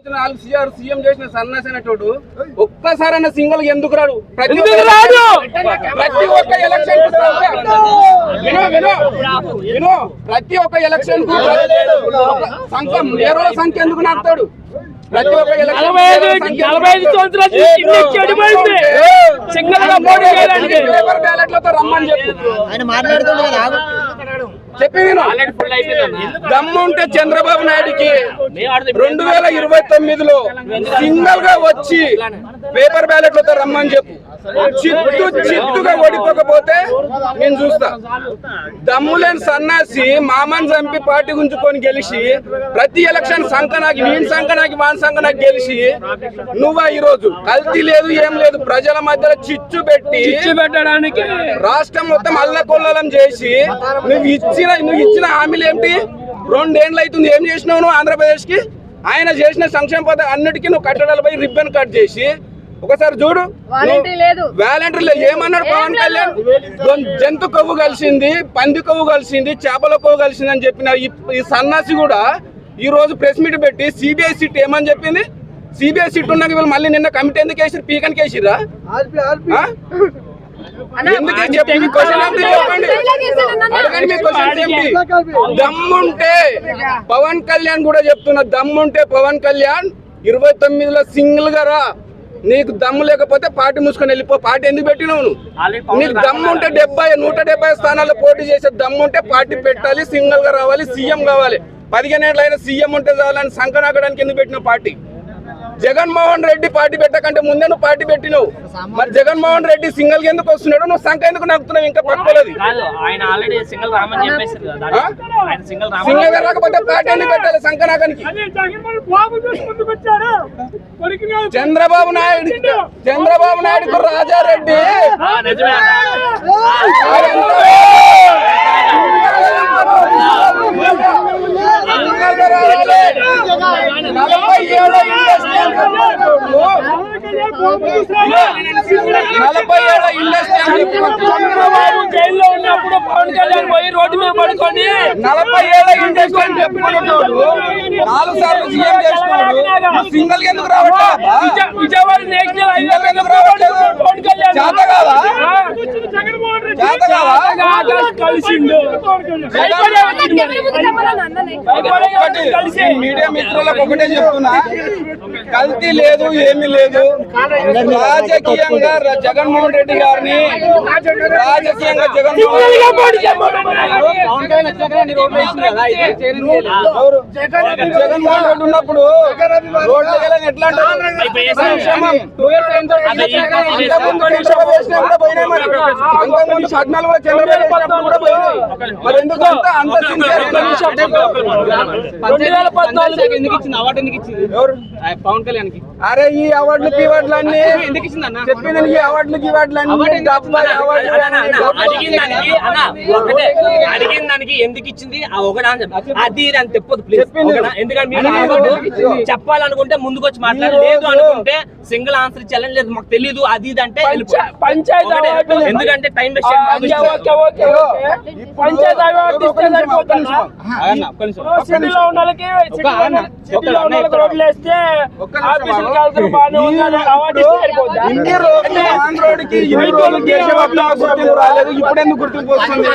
CM చేసిన సన్నాసి అనేటోడు ఒక్కసారైనా సింగిల్ ఎందుకు రాడు? ప్రతి ఒక్క ఎలక్షన్ ప్రతి ఒక్క ఎలక్షన్ కు సంఖ్య నేరుల సంఖ్య ఎందుకు నాకుతాడు? ప్రతి ఒక్క ఎలక్షన్ పేపర్ బ్యాలెట్లతో రమ్మని చెప్పి దమ్ముంటే చంద్రబాబు నాయుడికి 2029లో సింగల్ గా వచ్చి పేపర్ బ్యాలెట్లతో రమ్మని చెప్పు. చిత్తుగా ఓడిపోకపోతే నేను చూస్తా. దమ్ములేని సన్నాసి మామని చంపి పార్టీ గుంజుకొని గెలిచి ప్రతి ఎలక్షన్ సంకనాకి వీని సంకనాకి వాని సంకనాకి గెలిచి నువ్వా ఈ రోజు కల్తీ లేదు ఏం లేదు ప్రజల మధ్యలో చిచ్చు పెట్టడానికి రాష్ట్రం మొత్తం అల్లకొల్లం చేసి నువ్వు ఇచ్చిన హామీలు ఏంటి? 2 ఏళ్ళు అవుతుంది. ఏం చేసినావు నువ్వు ఆంధ్రప్రదేశ్ కి? ఆయన చేసిన సంక్షేమ పథకం అన్నిటికీ నువ్వు కట్టడాలపై రిబ్బన్ కట్ చేసి ఒకసారి చూడు. వాలంటీర్ ఏమన్నాడు పవన్ కళ్యాణ్? జంతు కొవ్వు కలిసింది, పంది కొవ్వు కలిసింది, చేపల కొవ్వు కలిసింది అని చెప్పిన ఈ సన్నాసి కూడా ఈ రోజు ప్రెస్ మీట్ పెట్టి సిబిఐ సిట్ ఏమని చెప్పింది? సిబిఐ సిట్ ఉన్నాక వీళ్ళు మళ్ళీ నిన్న కమిటీ ఎందుకు వేసిరు? పీకన్కి వేసిరా? దమ్ముంటే పవన్ కళ్యాణ్ కూడా చెప్తున్నా, దమ్ముంటే పవన్ కళ్యాణ్ 29లో సింగిల్ గా రా. నీకు దమ్ము లేకపోతే పార్టీ మూసుకొని వెళ్ళిపో. పార్టీ ఎందుకు పెట్టినావు నువ్వు? నీకు దమ్ముంటే 170 స్థానాల్లో పోటీ చేసే దమ్ముంటే పార్టీ పెట్టాలి, సింగిల్ గా రావాలి, సీఎం కావాలి. 15 ఏళ్ళైనా సీఎం ఉంటే చాలని సంకనాకడానికి ఎందుకు పెట్టినావు పార్టీ? జగన్మోహన్ రెడ్డి పార్టీ పెట్టకంటే ముందే నువ్వు పార్టీ పెట్టినావు. మరి జగన్మోహన్ రెడ్డి సింగిల్ గా ఎందుకు వస్తున్నాడు? నువ్వు సంఖ ఎందుకు నక్కుతున్నావు? ఇంకా పట్టుకోలేదు. సింగిల్ గా రాకపోతే పార్టీ ఎందుకు పెట్టాలి సంకనాకానికి? చంద్రబాబు నాయుడు రాజారెడ్డి చంద్రబాబు జైల్లో ఉన్నప్పుడు పవన్ కళ్యాణ్ పోయి రోడ్డు మీద పడుకొని 40 ఏళ్ళ ఇండస్ట్రీ అని చెప్పుకున్నాడు. 4 సార్లు సీఎం చేస్తున్నాడు. సింగిల్ గా ఎందుకు రావట్లేదు? విజయవాడ పవన్ కళ్యాణ్ కలిసిండు. మీడియా మిత్రులకు ఒకటే చెప్తున్నా, కల్తీ లేదు ఏమీ లేదు. రాజకీయంగా జగన్మోహన్ రెడ్డి గారిని జగన్మోహన్ రెడ్డి ఉన్నప్పుడు రోడ్లు ఎట్లా అంతకుముందు 14 చంద్రబాబు కూడా పోయినాయి. మరి ఎందుకు అంత 2014 ఎందుకు ఇచ్చింది అవార్డు? ఎందుకు ఇచ్చింది పవన్ కళ్యాణ్ కి? అరే ఈ అవార్డులు అవార్డులు అన్ని ఎందుకు ఇచ్చింది అన్న? చెప్పిన ఈ అవార్డులు అడిగిన దానికి ఎందుకు ఇచ్చింది అది అని చెప్పదు ప్లీజ్. ఎందుకంటే చెప్పాలనుకుంటే ముందుకు వచ్చి మాట్లాడాలి, లేదు అనుకుంటే సింగిల్ ఆన్సర్ ఇచ్చాలని లేదు మాకు తెలియదు అది ఇది అంటే పంచాయతీ. ఎందుకంటే టైం ఇప్పుడు ఎందుకు గుర్తింపు వస్తుంది?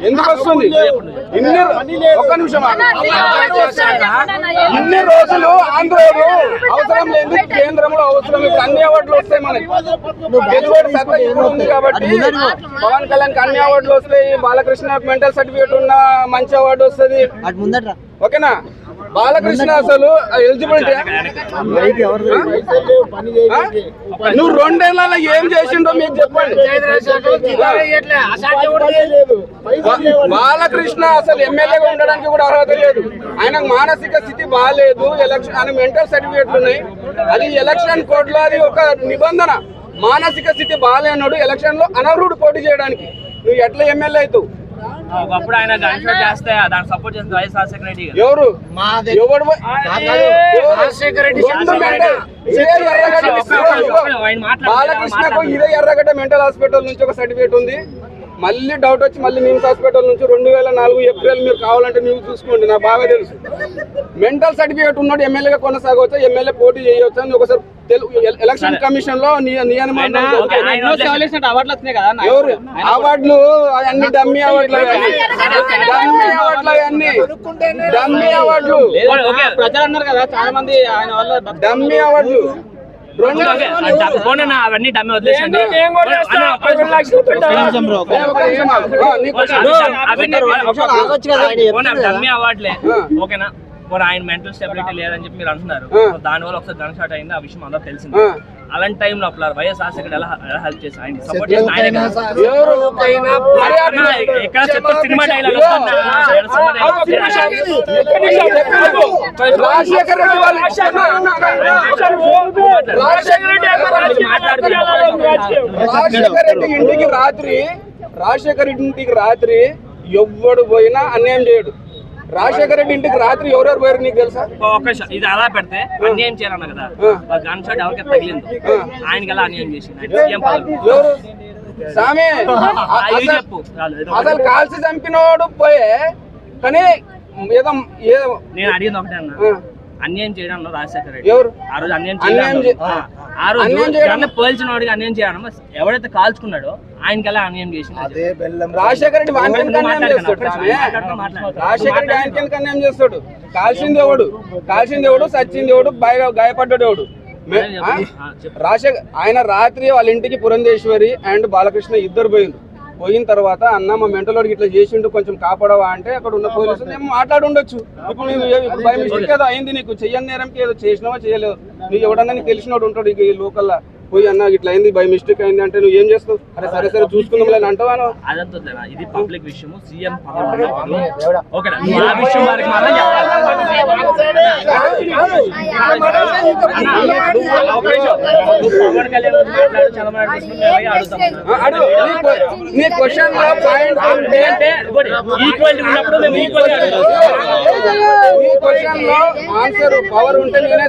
ఎందుకు వస్తుంది? ఒక్క నిమిషం. ఇన్ని రోజులు ఆంధ్రోడు అవసరం లేదు, కేంద్రంలో అవసరం. ఇప్పుడు అన్ని అవార్డులు వస్తాయి మనకి. ఉంది కాబట్టి పవన్ కళ్యాణ్ అన్ని అవార్డులు వస్తాయి. బాలకృష్ణ మెంటల్ సర్టిఫికేట్ ఉన్న మంచి అవార్డు వస్తుంది. ఓకేనా? బాలకృష్ణ అసలు ఎలిజిబిలిటీ నువ్వు 2 ఏళ్లలో ఏం చేసిండో మీకు చెప్పండి. బాలకృష్ణ అసలు ఎమ్మెల్యేగా ఉండడానికి కూడా అర్హత లేదు. ఆయనకు మానసిక స్థితి బాగాలేదు. ఎలక్షన్ ఆయన మెంటల్ సర్టిఫికేట్లు ఉన్నాయి. అది ఎలక్షన్ కోడ్ లో అది ఒక నిబంధన. మానసిక స్థితి బాగాలేనాడు ఎలక్షన్ లో అనర్హుడు పోటీ చేయడానికి. నువ్వు ఎట్లా ఎమ్మెల్యే అవుతావు? ఒకప్పుడు ఆయన చేస్తే దాన్ని సపోర్ట్ చేస్తుంది వైఎస్ రాజశేఖర రెడ్డి. ఎవరు బాలకృష్ణకు ఇదే ఎర్రగడ్డ మెంటల్ హాస్పిటల్ నుంచి ఒక సర్టిఫికేట్ ఉంది. మళ్ళీ డౌట్ వచ్చి మళ్ళీ నిమ్స్ హాస్పిటల్ నుంచి 2004 ఏప్రిల్ మీరు కావాలంటే న్యూస్ చూసుకోండి, నాకు బాగా తెలుసు. మెంటల్ సర్టిఫికేట్ ఉన్నాడు ఎమ్మెల్యేగా కొనసాగవచ్చా, ఎమ్మెల్యే పోటీ చేయవచ్చా అని ఒకసారి ఎలక్షన్ కమిషన్ లో నియమం. ఎవరు అవార్డులు అన్ని డమ్మీ అవార్డులు, డమ్మీ అవార్డులు, ప్రజలు అన్నారు కదా చాలా మంది ఆయన వల్ల డమ్మీ అవార్డులు. అవన్నీ డమ్మి వదిలేసండి. డమ్మి అవార్డులే ఓకేనా. మరి ఆయన మెంటల్ స్టెబిలిటీ లేదని చెప్పి మీరు అంటున్నారు. దాని వల్ల ఒకసారి గన్ షాట్ అయింది, ఆ విషయం అందరూ తెలిసింది. అలాంటి టైంలో అప్పుడు వైఎస్ రాజశేఖర్ ఎలా హెల్ప్ చేసి ఆయన సపోర్ట్ చేసి ఎక్కడ చెప్పారు సినిమా డైలాగ్ రాజశేఖర్ ఇంటికి రాత్రి ఎవ్వడు పోయినా అన్యాయం చేయడు. రాజశేఖర రెడ్డి ఇంటికి రాత్రి ఎవరెవరు పోయారు నీకు తెలుసా? ఇది అలా పెడితే అన్యాయం చేయాలన్న కదా, గన్ షాట్ ఎవరికి తగిలింది, ఆయనకి ఎలా అన్యాయం చేసింది సామి? అసలు కాల్చి చంపినోడు పోయే, కానీ ఏదో నేను అడిగింది ఒకటే అన్న, అన్యాయం చేయడం రాజశేఖర రెడ్డి ఎవరు ఆ రోజు అన్యాయం ఆ రోజు పోల్చిన వాడికి అన్యాయం చేయడం, ఎవడైతే కాల్చుకున్నాడో ఆయనకి ఎలా అన్యాయం చేసింది? రాజశేఖర రెడ్డి వానికి అన్యాయం చేస్తాడు. రాజశేఖర రెడ్డి ఆయనకి ఎందుకు అన్యాయం చేస్తాడు? కాల్చింది ఎవడు, సచ్చింది ఎవడు, గాయపడ్డాడు ఎవడు? రాజశేఖర్ ఆయన రాత్రి వాళ్ళ ఇంటికి పురంధేశ్వరి అండ్ బాలకృష్ణ ఇద్దరు పోయిన తర్వాత అన్న మా మెంటలోడికి ఇట్లా చేసిండు కొంచెం కాపాడవా అంటే అక్కడ ఉన్న పోలీసులు ఏమో మాట్లాడి ఉండొచ్చు. ఇప్పుడు నువ్వు బై మిస్టేక్ ఏదో అయింది, నీకు చెయ్యని నేరంకి ఏదో చేసినావా చేయలేదు, నీకు ఎవడన్నా నీకు తెలిసినోడు ఉంటాడు ఈ లోకల్లా, పోయి అన్న ఇట్లా అయింది బై మిస్టేక్ అయింది అంటే నువ్వు ఏం చేస్తావు? అరే సరే చూసుకుందాం లేని అంటావా? అదంతా ఇది పబ్లిక్ విషయము, సీఎం ఓకేనా, ఆ విషయం వారికి మాత్రం నీ క్వశ్చన్ లో పాయింట్ ఈక్వాలిటీ ఉన్నప్పుడు మేము ఈక్వల్ నీ క్వశ్చన్ లో ఆన్సర్ పవర్ ఉంటే నేనే